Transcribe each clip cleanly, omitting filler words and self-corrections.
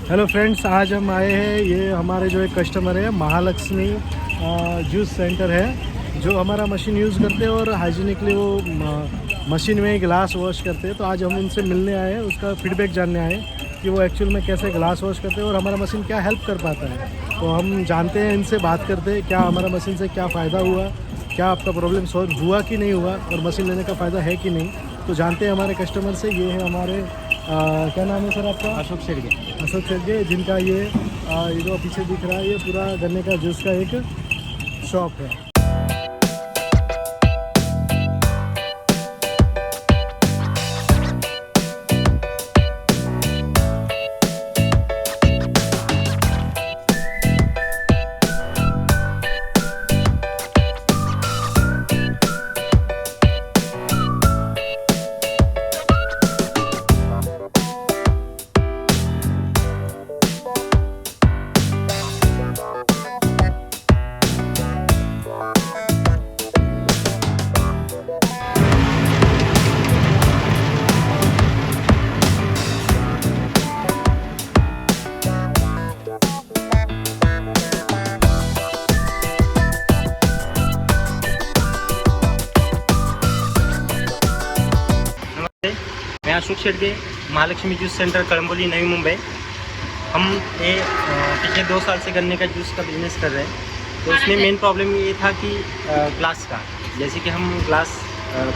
Hello friends, आज हम आए हैं, ये हमारे जो एक कस्टमर है महालक्ष्मी जूस सेंटर है, जो हमारा मशीन यूज़ करते हैं और हाइजीनिकली वो मशीन में ग्लास वॉश करते हैं। तो आज हम उनसे मिलने आए हैं, उसका फीडबैक जानने आए कि वो एक्चुअल में कैसे ग्लास वॉश करते हैं और हमारा मशीन क्या हेल्प कर पाता है। तो हम जानते हैं, इनसे बात करते हैं क्या हमारा मशीन से क्या फ़ायदा हुआ, क्या आपका प्रॉब्लम सॉल्व हुआ कि नहीं हुआ और मशीन लेने का फ़ायदा है कि नहीं। तो जानते हैं हमारे कस्टमर से। ये है हमारे क्या नाम है सर आपका? अशोक शेरगे। अशोक शेरगे, जिनका ये जो पीछे दिख रहा है ये पूरा गन्ने का जूस का एक शॉप है। मैं अशोक शेरगे, महालक्ष्मी जूस सेंटर, कळंबोली, नवी मुंबई। हम ये पिछले 2 साल से गन्ने का जूस का बिजनेस कर रहे हैं। तो उसमें मेन प्रॉब्लम ये था कि ग्लास का, जैसे कि हम ग्लास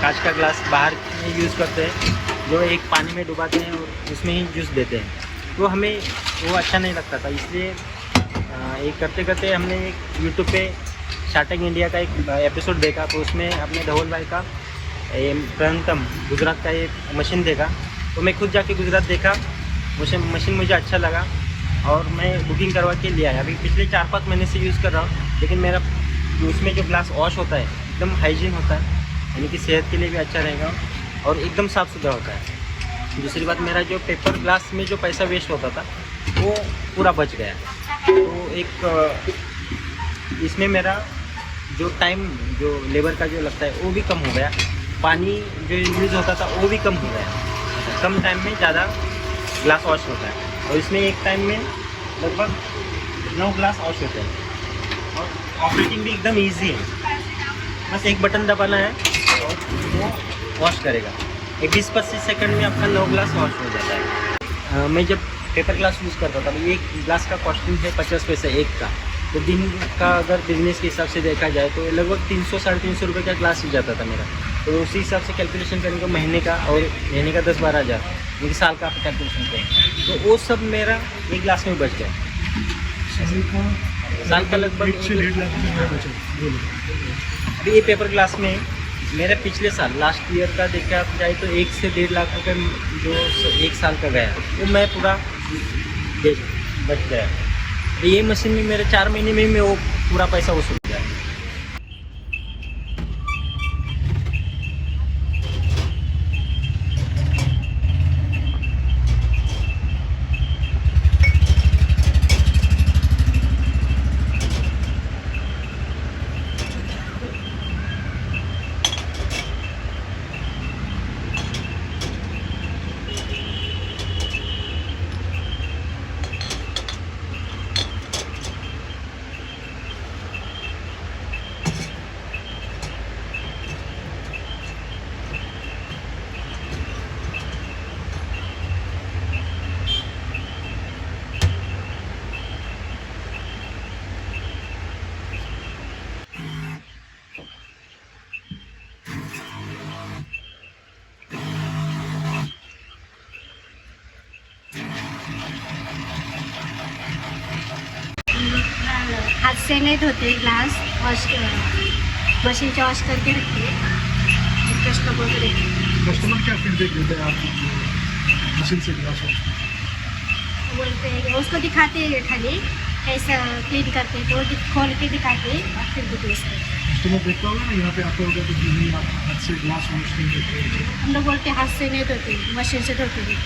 कांच का ग्लास बाहर यूज़ करते हैं, जो एक पानी में डुबाते हैं और उसमें ही जूस देते हैं। तो हमें वो अच्छा नहीं लगता था, इसलिए एक करते करते हमने एक यूट्यूब पे शार्टैंक इंडिया का एक एपिसोड देखा। तो उसमें अपने धवल भाई का प्रणतम गुजरात का एक मशीन देखा। तो मैं खुद जाके गुजरात देखा, मशीन मुझे अच्छा लगा और मैं बुकिंग करवा के ले आया। अभी पिछले 4-5 महीने से यूज़ कर रहा हूँ, लेकिन मेरा उसमें जो ग्लास वॉश होता है एकदम हाइजीन होता है, यानी कि सेहत के लिए भी अच्छा रहेगा और एकदम साफ़ सुथरा होता है। दूसरी बात, मेरा जो पेपर ग्लास में जो पैसा वेस्ट होता था वो पूरा बच गया। तो एक इसमें मेरा जो टाइम, जो लेबर का जो लगता है वो भी कम हो गया, पानी जो यूज़ होता था वो भी कम हो गया। कम टाइम में ज़्यादा ग्लास वॉश होता है और इसमें एक टाइम में लगभग 9 ग्लास वॉश होते हैं और ऑपरेटिंग भी एकदम इजी है। बस एक बटन दबाना है और वो वॉश करेगा। एक 20-25 सेकंड में आपका 9 ग्लास वॉश हो जाता है। मैं जब पेपर ग्लास यूज़ करता था, एक ग्लास का कॉस्टिंग है 50 पैसे एक का। तो दिन का अगर बिजनेस के हिसाब से देखा जाए तो लगभग 300-350 रुपये का ग्लास ही जाता था मेरा। तो उसी हिसाब से कैलकुलेशन करेंगे महीने का, और महीने का 10-12 हज़ार, यानी साल का आप कैलकुलेशन करें तो वो सब मेरा एक ग्लास में बच गया। साल का लगभग 1 अभी ये पेपर ग्लास में मेरा पिछले साल लास्ट ईयर का देखा जाए तो 1 से 1.5 लाख रुपये जो 1 साल का गया वो मैं पूरा बच गया। ये मशीन में मेरे 4 महीने में मैं वो पूरा पैसा वसूल गया। हाथ से नहीं धोते, ग्लास वॉश मशीन से वॉश करके रखते हैं। कस्टमर क्या फीडबैक देते हैं आप मशीन से ग्लास वॉश? बोलते हैं, उसको दिखाते हैं खाली कैसा क्लीन करते हैं, तो वो खोल के दिखाते हैं और फिर भी बेचते हैं। कस्टमर देखता होगा ना यहाँ पे आता होगा तो नहीं, आप हाथ से ग्लास वॉश नहीं देते। हम लोग बोलते हाथ से नहीं धोते, मशीन से धोते हैं।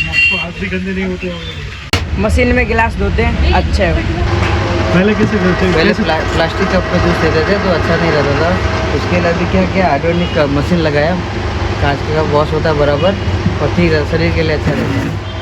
आपको हाथ भी गंदे नहीं होते होंगे? मशीन में गिलास धोते हैं, अच्छा है। पहले कैसे करते हैं? पहले प्लास्टिक कप का जूस देते थे तो अच्छा नहीं रहता था। उसके लिए अभी क्या क्या आयोडीनिक मशीन लगाया, कांच का वॉश होता है बराबर और ठीक है, शरीर के लिए अच्छा रहता है।